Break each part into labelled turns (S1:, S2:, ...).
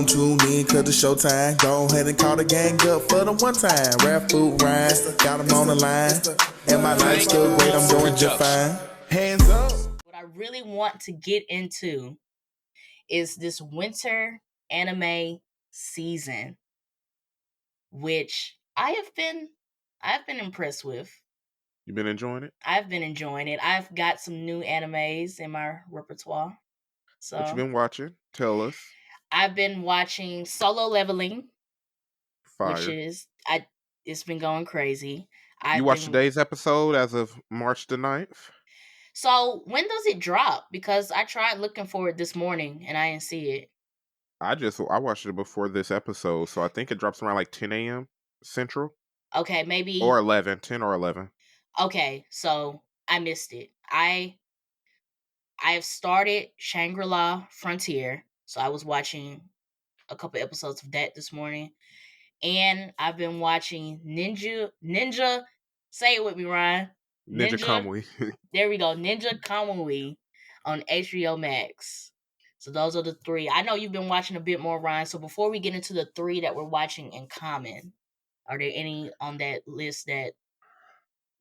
S1: gon' tune in cause the showtime. Go ahead and call the gang up for the one time. Rap, Phoop, Ryun, got them on the line. And my life's still great, I'm doing just fine. Hands up.
S2: What I really want to get into is this winter anime season, which I've been impressed with.
S3: You been enjoying it?
S2: I've been enjoying it. I've got some new animes in my repertoire.
S3: What you
S2: So
S3: been watching? Tell us.
S2: I've been watching Solo Leveling, which
S3: Fire.
S2: is it's been going crazy.
S3: You
S2: I've
S3: watched
S2: been
S3: today's episode as of March the 9th?
S2: So when does it drop? Because I tried looking for it this morning and I didn't see it.
S3: I watched it before this episode, so I think it drops around like 10 a.m. Central.
S2: Okay,
S3: Or
S2: maybe
S3: 11, 10 or 11.
S2: okay, so I missed it. I have started Shangri-La Frontier, so I was watching a couple episodes of that this morning, and I've been watching Ninja. Say it with me, Ryan.
S3: Ninja
S2: Ninja.
S3: Kamui.
S2: There we go. Ninja Kamui on HBO Max. So those are the three. I know you've been watching a bit more, Ryan. So before we get into the three that we're watching in common, are there any on that list that?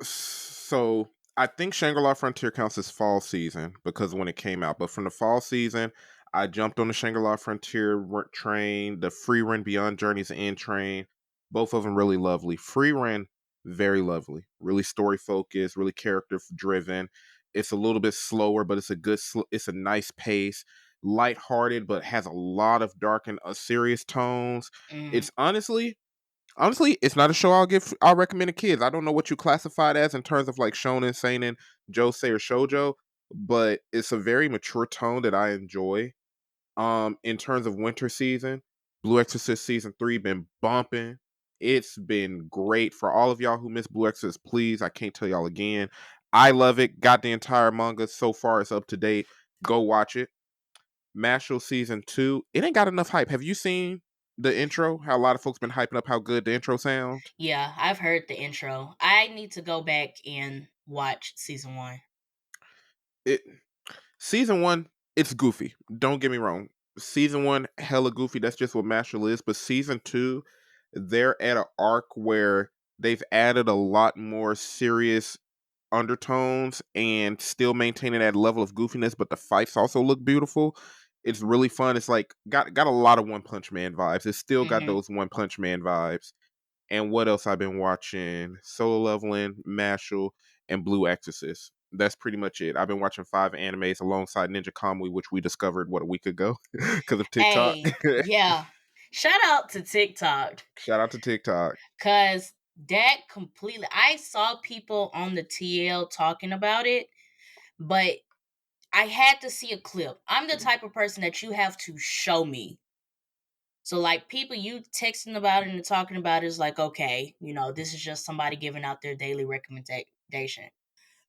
S3: So I think Shangri-La Frontier counts as fall season because when it came out. But from the fall season, I jumped on the Shangri-La Frontier train, the Free Run Beyond Journey's End train. Both of them really lovely. Free Run, very lovely. Really story focused, really character driven. It's a little bit slower, but it's a nice pace. Lighthearted, but has a lot of dark and serious tones. It's honestly, it's not a show I'll recommend to kids. I don't know what you classify it as in terms of like shonen, seinen, josei, or shoujo, but it's a very mature tone that I enjoy. In terms of winter season, Blue Exorcist season 3 been bumping. It's been great for all of y'all who missed Blue Exorcist. Please, I can't tell y'all again. I love it. Got the entire manga so far. It's up to date. Go watch it. Mashal season 2. It ain't got enough hype. Have you seen the intro? How a lot of folks been hyping up how good the intro sound.
S2: Yeah, I've heard the intro. I need to go back and watch season 1.
S3: It season 1, it's goofy. Don't get me wrong. Season 1, hella goofy. That's just what Mashal is. But season 2, they're at an arc where they've added a lot more serious undertones and still maintaining that level of goofiness, but the fights also look beautiful. It's really fun. It's like got a lot of One Punch Man vibes. It's still got
S2: Mm-hmm.
S3: those One Punch Man vibes. And what else I've been watching? Solo Leveling, Mashal, and Blue Exorcist. That's pretty much it. I've been watching 5 animes alongside Ninja Kamui, which we discovered a week ago because of TikTok.
S2: Hey, yeah. Shout out to TikTok.
S3: Shout out to TikTok.
S2: Cause that completely I saw people on the TL talking about it, but I had to see a clip. I'm the type of person that you have to show me. So like people you texting about it and talking about it is like, okay, this is just somebody giving out their daily recommendation.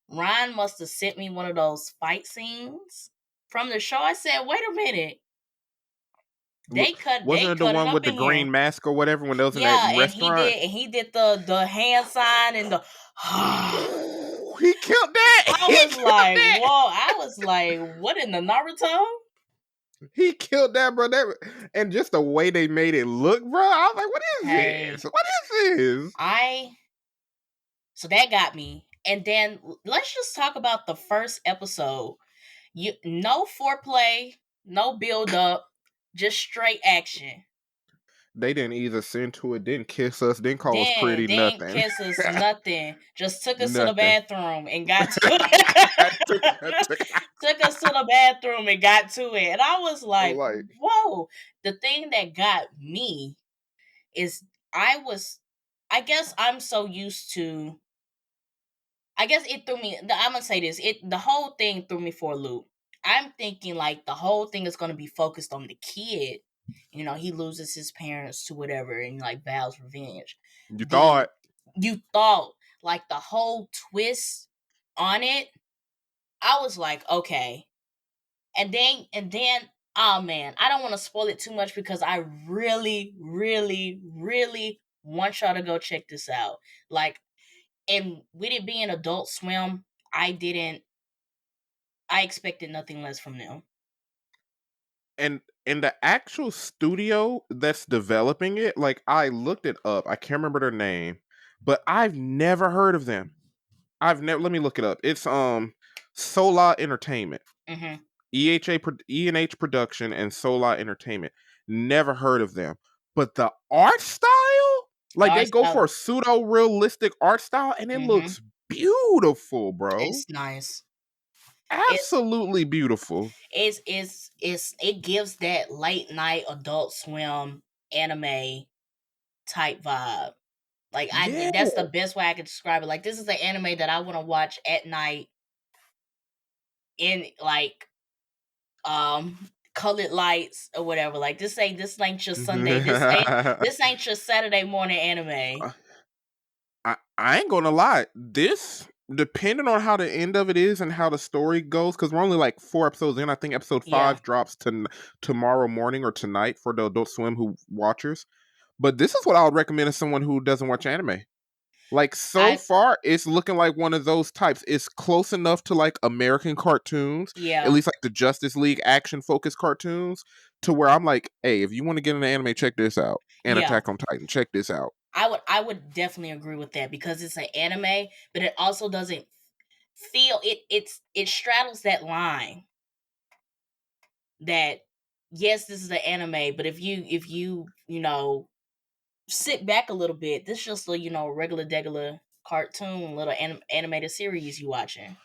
S2: Ryan must have sent me one of those fight scenes from the show. I said, wait a minute. They cut
S3: Wasn't it the
S2: it
S3: one
S2: up
S3: with the
S2: in here.
S3: green mask or whatever when they was in that
S2: Yeah,
S3: restaurant?
S2: and he did the hand sign and the
S3: He killed that.
S2: I was like, whoa, I was like, what in the Naruto?
S3: He killed that, bro. And just the way they made it look, bro. I was like, what is this? What is this?
S2: So that got me. And then let's just talk about the first episode. No foreplay, no build up, just straight action.
S3: They didn't either send to it, didn't kiss us, didn't call us pretty,
S2: Didn't
S3: nothing.
S2: kiss us, nothing. Just took us to the
S3: Nothing.
S2: bathroom and got to it. Took us to the bathroom and got to it. And I was like, whoa. The thing that got me is I guess I'm so used to, I guess it threw me, I'm going to say this, the whole thing threw me for a loop. I'm thinking like the whole thing is going to be focused on the kid. He loses his parents to whatever and like vows revenge. You thought like the whole twist on it, I was like, okay. And then oh man, I don't want to spoil it too much because I really, really, really want y'all to go check this out. Like, and with it being Adult Swim, I expected nothing less from them.
S3: and the actual studio that's developing it, like I looked it up. I can't remember their name, but I've never heard of them. I've never. Let me look it up. It's Sola Entertainment,
S2: Mm-hmm.
S3: ENH Production, and Sola Entertainment. Never heard of them, but the art style,
S2: The
S3: like they
S2: art
S3: go for
S2: style.
S3: a pseudo realistic art style, and it
S2: Mm-hmm.
S3: looks beautiful, bro.
S2: It's nice. It's
S3: Absolutely beautiful.
S2: it gives that late night Adult Swim anime type vibe. Like
S3: Yeah.
S2: that's the best way I could describe it. Like this is an anime that I want to watch at night in like colored lights or whatever. Like this ain't your Sunday. This ain't your Saturday morning anime.
S3: I ain't gonna lie. This, depending on how the end of it is and how the story goes, because we're only like 4 episodes in. I think episode
S2: Yeah.
S3: 5 drops tomorrow morning or tonight for the Adult Swim who watchers. But this is what I would recommend to someone who doesn't watch anime. Like so
S2: I
S3: far, it's looking like one of those types. It's close enough to like American cartoons, at
S2: yeah.
S3: least like the Justice League action focused cartoons, to where I'm like, hey, if you want to get into anime, check this out. And
S2: Yeah.
S3: Attack on Titan, check this out.
S2: I would definitely agree with that because it's an anime, but it also doesn't feel it straddles that line that yes, this is an anime, but if you sit back a little bit, this is just a regular degular cartoon, little animated series you watching.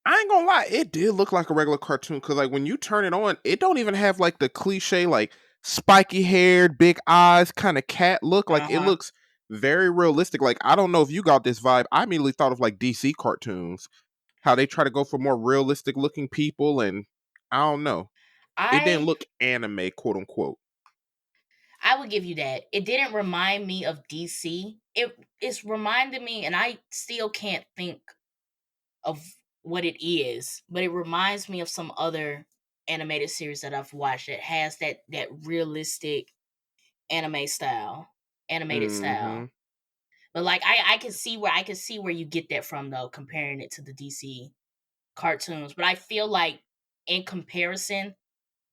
S3: I ain't gonna lie, it did look like a regular cartoon because like when you turn it on, it don't even have like the cliche like spiky haired, big eyes kind of cat look. Like it looks very realistic. Like I don't know if you got this vibe. I immediately thought of like DC cartoons, how they try to go for more realistic looking people, and I don't know. It didn't
S2: I
S3: look anime, quote unquote.
S2: I would give you that. It didn't remind me of DC. It's reminded me, and I still can't think of what it is, but it reminds me of some other animated series that I've watched that has that realistic anime style, animated
S3: Mm-hmm.
S2: style. But like I can see where you get that from though, comparing it to the DC cartoons. But I feel like in comparison,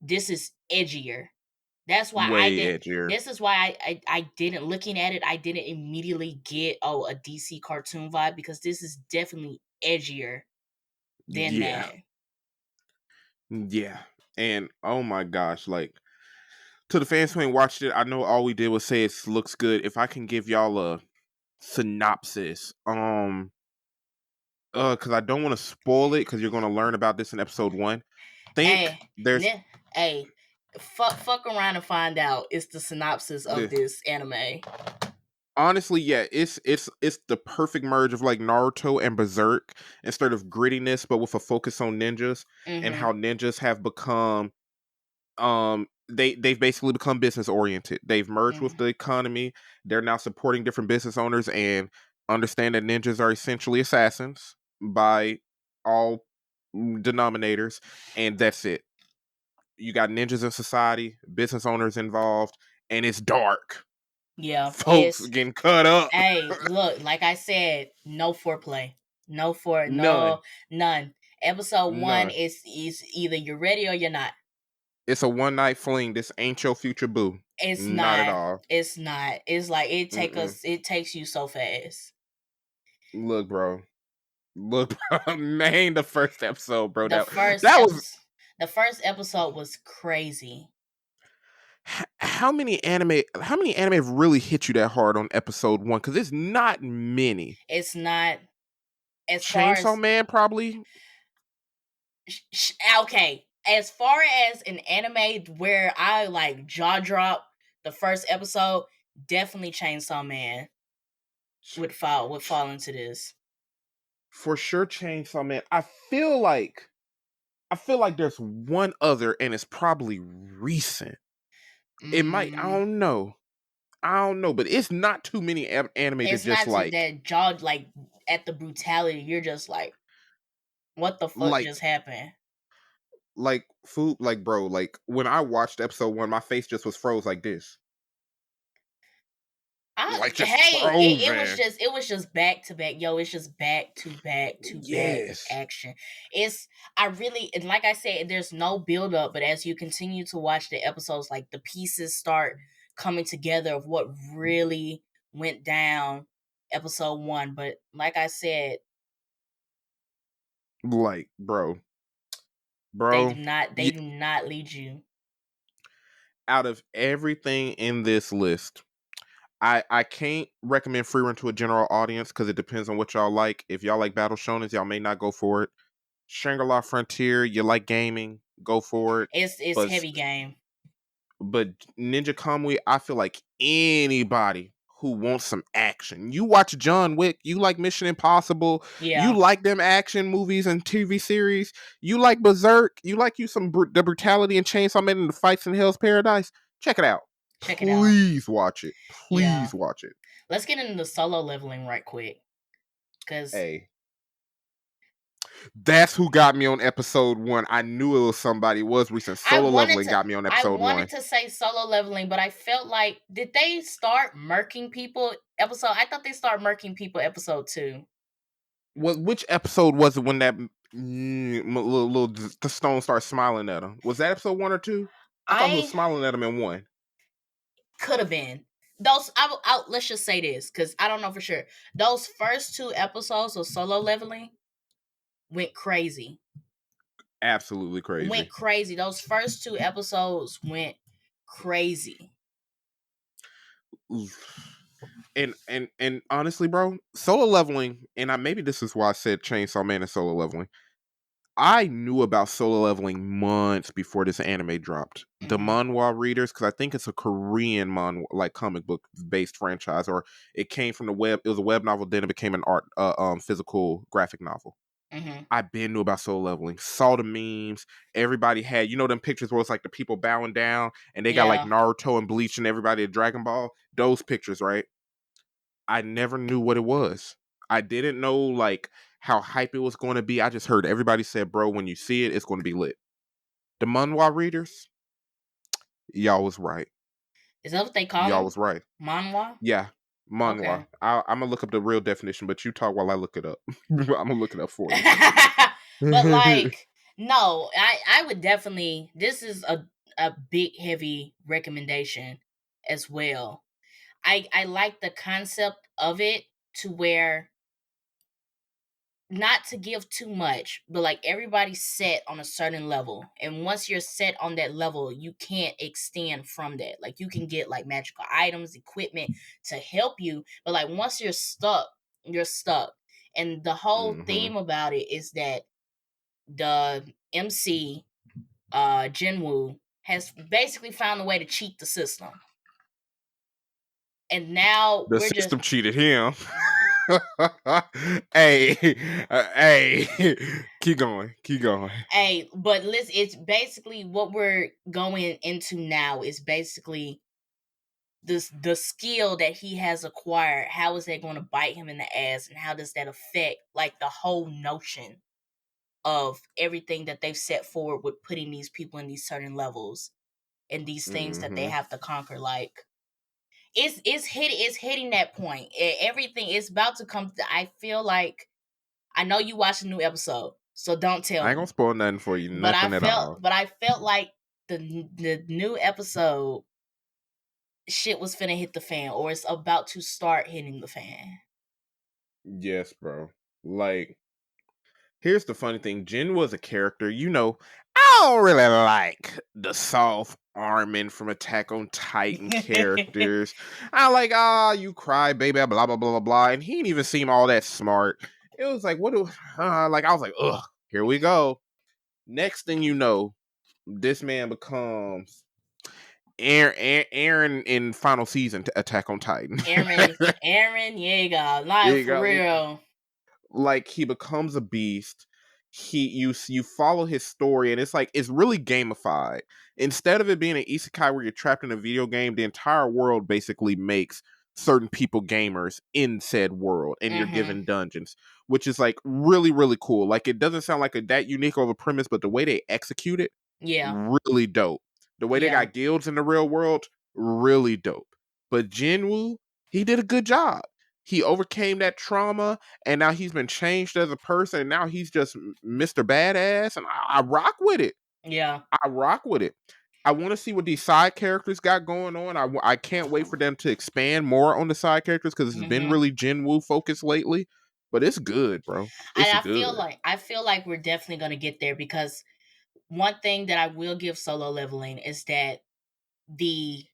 S2: this is edgier. That's why I
S3: Way
S2: did.
S3: edgier.
S2: This is why I didn't looking at it. I didn't immediately get a DC cartoon vibe because this is definitely edgier than
S3: Yeah.
S2: that.
S3: Yeah. And oh my gosh, like to the fans who ain't watched it, I know all we did was say it looks good. If I can give y'all a synopsis, because I don't want to spoil it because you're going to learn about this in episode 1. Think there's
S2: Fuck around and find out. It's the synopsis of this anime.
S3: Honestly, yeah, it's the perfect merge of like Naruto and Berserk instead of grittiness, but with a focus on ninjas and how ninjas have become they've basically become business oriented. They've merged with the economy. They're now supporting different business owners and understand that ninjas are essentially assassins by all denominators, and that's it. You got ninjas in society, business owners involved, and it's dark.
S2: Yeah,
S3: Folks getting cut up.
S2: Hey, look, like I said, no foreplay, none. Episode 1 is either you're ready or you're not.
S3: It's a one night fling. This ain't your future boo.
S2: It's
S3: not at all.
S2: It's not. It's like it takes you so fast.
S3: Look, bro. Man, the first episode, bro.
S2: The first episode was crazy.
S3: How many anime have really hit you that hard on episode 1? Because it's not many.
S2: It's not. As
S3: Chainsaw
S2: far as,
S3: Man, probably.
S2: Okay, as far as an anime where I like jaw drop the first episode, definitely Chainsaw Man would fall into this.
S3: For sure, Chainsaw Man. I feel like there's one other, and it's probably recent. It might. I don't know, but it's not too many anime
S2: it's
S3: that just
S2: not
S3: like
S2: that jaw like at the brutality. You're just like, what the fuck just happened?
S3: Like Phoop, like bro, like when I watched episode 1, my face just was froze like this. Like just
S2: it was just back to back. Yo, it's just back to back to back action. And like I said, there's no build up, but as you continue to watch the episodes, like the pieces start coming together of what really went down episode 1. But like I said,
S3: like bro,
S2: they do not lead you.
S3: Out of everything in this list, I can't recommend Free Run to a general audience because it depends on what y'all like. If y'all like battle shonens, y'all may not go for it. Shangri-La Frontier, you like gaming, go for it.
S2: It's heavy game.
S3: But Ninja Kamui, I feel like anybody who wants some action. You watch John Wick, you like Mission Impossible, you like them action movies and TV series, you like Berserk, you like the brutality and Chainsaw Man and the fights in Hell's Paradise. Check it out. Please watch it. Please watch it.
S2: Let's get into the Solo Leveling right quick.
S3: Hey, that's who got me on episode 1. I knew it was somebody. It was recent. Solo Leveling got me on episode 1.
S2: I wanted to say Solo Leveling, but I felt like, did they start murking people I thought they started murking people episode 2.
S3: Which episode was it when that little the stone started smiling at him? Was that episode 1 or 2? I thought he was smiling at him in 1.
S2: Could have been. Let's just say this, because I don't know for sure. Those first 2 episodes of Solo Leveling went crazy.
S3: Absolutely crazy.
S2: Went crazy. Those first 2 episodes went crazy.
S3: And honestly, bro, Solo Leveling, and maybe this is why I said Chainsaw Man and Solo Leveling. I knew about Solo Leveling months before this anime dropped. Mm-hmm. The manhwa readers, because I think it's a Korean manhwa, like comic book based franchise, or it came from the web. It was a web novel, then it became an art, physical graphic novel. Mm-hmm. I been knew about Solo Leveling, saw the memes. Everybody had, them pictures where it's like the people bowing down, and they got like Naruto and Bleach and everybody at Dragon Ball. Those pictures, right? I never knew what it was. I didn't know like how hype it was going to be. I just heard everybody said, bro, when you see it, it's going to be lit. The manhwa readers, y'all was right.
S2: Is that what they call
S3: Y'all was right.
S2: Manhwa?
S3: Yeah, manhwa. Okay. I'm going to look up the real definition, but you talk while I look it up. I'm going to look it up for you.
S2: But like, no, I would definitely, this is a big, heavy recommendation as well. I like the concept of it to where, not to give too much, but like everybody's set on a certain level. And once you're set on that level, you can't extend from that. Like you can get like magical items, equipment to help you. But like once you're stuck, you're stuck. And the whole theme about it is that the MC, Jinwoo, has basically found a way to cheat the system. And now
S3: the system cheated him. Hey, keep going.
S2: Hey, but listen, it's basically what we're going into now is basically the skill that he has acquired. How is that going to bite him in the ass, and how does that affect like the whole notion of everything that they've set forward with putting these people in these certain levels and these things that they have to conquer? Like it's hitting that point. Everything is about to come. I feel like, I know you watched a new episode, so don't tell me.
S3: I ain't gonna spoil nothing for you. Nothing at all.
S2: But I felt like the new episode, shit was finna hit the fan, or it's about to start hitting the fan.
S3: Yes, bro. Like, here's the funny thing. Jin was a character, I don't really like the soft Armin from Attack on Titan characters. I like, you cry, baby, blah, blah, blah, blah, blah. And he didn't even seem all that smart. It was like, I was like, ugh, here we go. Next thing you know, this man becomes Aaron in final season to Attack on Titan.
S2: Aaron Yeager, live for real.
S3: Like, he becomes a beast. You follow his story, and it's like, it's really gamified. Instead of it being an isekai where you're trapped in a video game, the entire world basically makes certain people gamers in said world, and you're given dungeons, which is like really, really cool. Like, it doesn't sound like that unique of a premise, but the way they execute it, really dope. The way they got guilds in the real world, really dope. But Jinwoo, He did a good job. He overcame that trauma, and now he's been changed as a person, and now he's just Mr. Badass, and I rock with it.
S2: Yeah.
S3: I rock with it. I want to see what these side characters got going on. I can't wait for them to expand more on the side characters because it's been really Jinwoo focused lately. But it's good, bro. It's good.
S2: I feel like we're definitely gonna get there, because one thing that I will give Solo Leveling is that the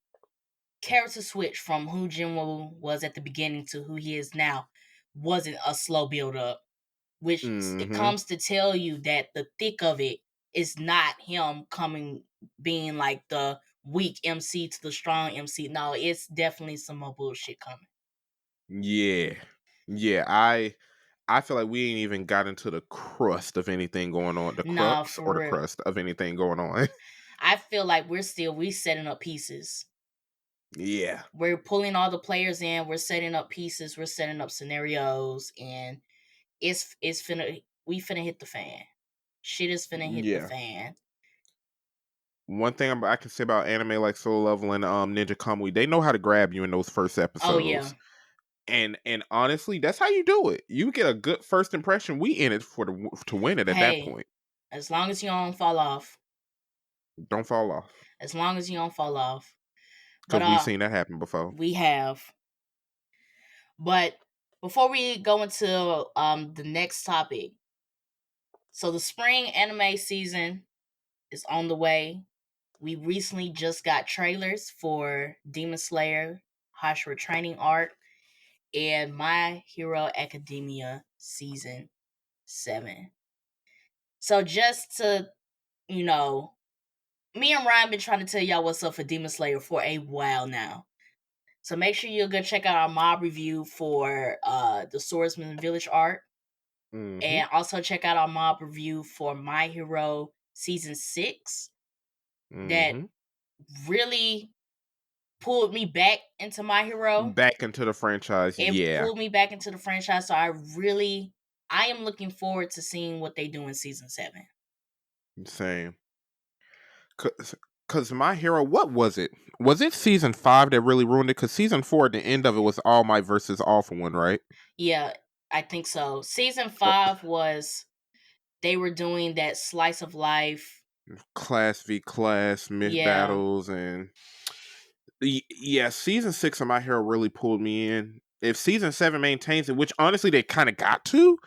S2: character switch from who Jinwoo was at the beginning to who he is now wasn't a slow build up, which it comes to tell you that the thick of it is not him being like the weak MC to the strong MC. No, it's definitely some more bullshit coming.
S3: Yeah. I feel like we ain't even got into the crust of anything going on. The crust of anything going on.
S2: I feel like we setting up pieces.
S3: Yeah.
S2: We're pulling all the players in, we're setting up pieces, we're setting up scenarios, and we finna hit the fan. Shit is finna hit the fan.
S3: One thing I can say about anime like Solo Leveling and Ninja Kamui, they know how to grab you in those first episodes.
S2: Oh yeah.
S3: And honestly, that's how you do it. You get a good first impression. We in it to win it at that point.
S2: As long as you don't fall off.
S3: Don't fall off.
S2: As long as you don't fall off.
S3: Because we've seen that happen before.
S2: We have. But before we go into the next topic, so the spring anime season is on the way. We recently just got trailers for Demon Slayer, Hashira Training Arc, and My Hero Academia Season 7. So just to, me and Ryan been trying to tell y'all what's up for Demon Slayer for a while now. So make sure you go check out our mob review for the Swordsman Village arc. And also check out our mob review for My Hero Season 6. That really pulled me back into My Hero.
S3: Back into the franchise,
S2: It pulled me back into the franchise. So I am looking forward to seeing what they do in Season 7.
S3: Same. Because My Hero, what was it? Was it Season 5 that really ruined it? Because Season 4, at the end of it, was All Might versus All for One, right?
S2: Yeah, I think so. Season 5 was, they were doing that slice of life.
S3: Class v class, myth battles, and... Yeah, Season 6 of My Hero really pulled me in. If Season 7 maintains it, which honestly they kind of got to,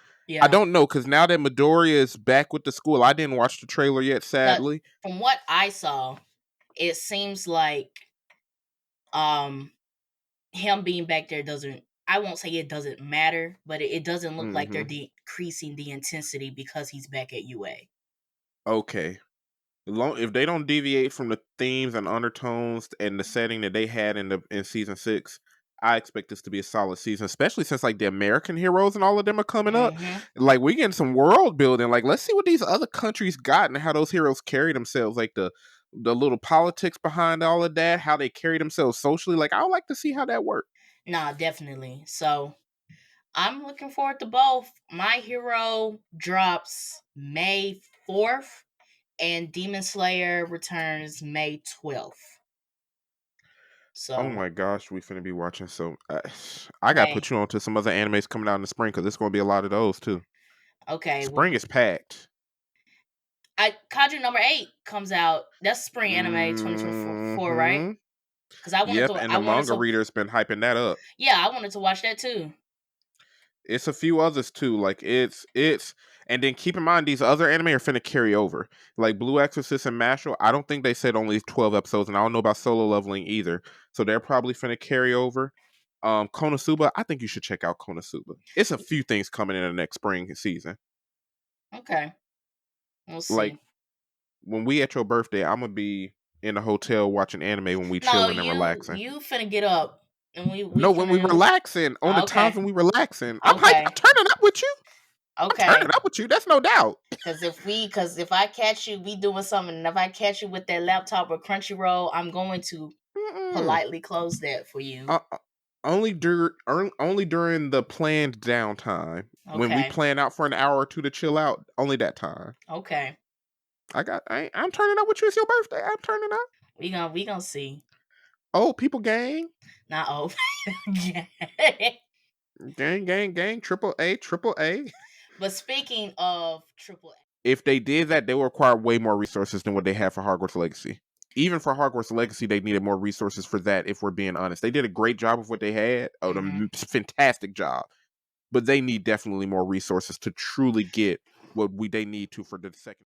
S3: I don't know, because now that Midoriya is back with the school, I didn't watch the trailer yet, sadly.
S2: But from what I saw, it seems like him being back there doesn't, I won't say it doesn't matter, but it doesn't look like they're decreasing the intensity because he's back at UA.
S3: Okay. If they don't deviate from the themes and undertones and the setting that they had in Season 6, I expect this to be a solid season, especially since like the American heroes and all of them are coming up. Like we're getting some world building. Like let's see what these other countries got and how those heroes carry themselves. Like the little politics behind all of that, how they carry themselves socially. Like I would like to see how that works.
S2: Nah, definitely. So I'm looking forward to both. My Hero drops May 4th. And Demon Slayer returns May 12th. So,
S3: oh my gosh, we finna be watching. So I gotta put you on to some other animes coming out in the spring because there's gonna be a lot of those too.
S2: Okay,
S3: spring is packed.
S2: Kaiju number 8 comes out. That's spring anime 2024, right? Because I wanted to.
S3: And the manga reader's been hyping that up.
S2: Yeah, I wanted to watch that too.
S3: It's a few others too. Like it's, and then keep in mind these other anime are finna carry over. Like Blue Exorcist and Mashle, I don't think they said only 12 episodes, and I don't know about Solo Leveling either. So they're probably finna carry over. Konosuba, I think you should check out Konosuba. It's a few things coming in the next spring season.
S2: Okay, we'll see.
S3: Like when we at your birthday, I'm gonna be in the hotel watching anime when we chilling and relaxing.
S2: You finna get up. And
S3: when we relaxing, on the times when we relaxing, I'm hyped. I'm turning up with you.
S2: Okay,
S3: I'm turning up with you. That's no doubt.
S2: Because if I catch you, we doing something, and if I catch you with that laptop or Crunchyroll, I'm going to politely close that for you.
S3: Only during the planned downtime when we plan out for an hour or two to chill out. Only that time.
S2: Okay.
S3: I'm turning up with you. It's your birthday. I'm turning up.
S2: We gonna see.
S3: Oh, people gang.
S2: Not open.
S3: Gang, triple A.
S2: But speaking of triple A,
S3: if they did that, they would require way more resources than what they have for Hogwarts Legacy. Even for Hogwarts Legacy, they needed more resources for that, if we're being honest. They did a great job of what they had. A fantastic job. But they need definitely more resources to truly get what they need to for the second.